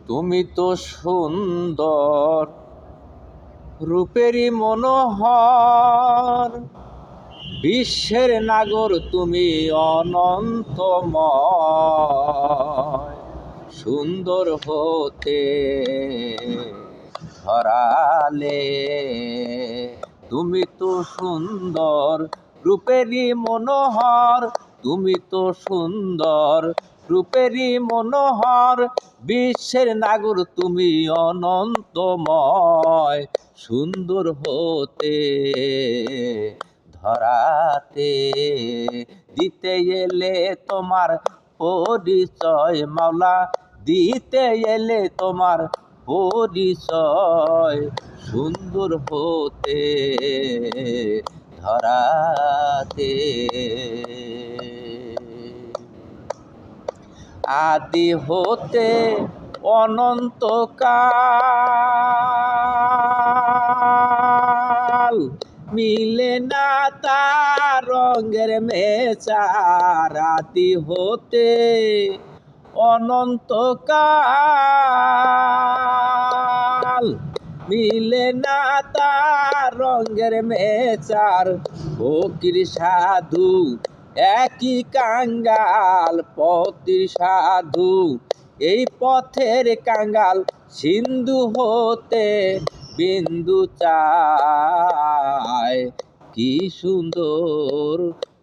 তুমি তো সুন্দর রূপেরই মনোহর, বিশ্বের নাগর তুমি অনন্তময়। সুন্দর হতে ধরালে তুমি তো সুন্দর রূপেরই মনোহর, তুমি তো সুন্দর রূপেরই মনোহর, বিশ্বের নাগর তুমি অনন্তময়। সুন্দর হতে ধরাতে দিতে এলে তোমার পরিচয় মাওলা, দিতে এলে তোমার পরিচয়। সুন্দর হতে ধরাতে আদি হতে অনন্তকাল, মিলে না তার রঙের মেচার। আদি হতে অনন্তকাল, মিলে না তার রঙের মেচার। ফকির সাধু একই কাঙ্গাল, পথের সাধু এই পথের কাঙ্গাল। সিন্ধু হতে বিন্দু চায়, কি সুন্দর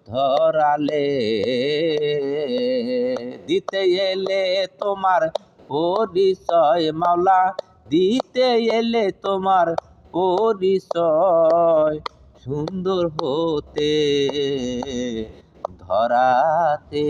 ধরালে। দিতে এলে তোমার পরিচয় মাওলা, দিতে এলে তোমার পরিচয়। সুন্দর হতে ধরাতে।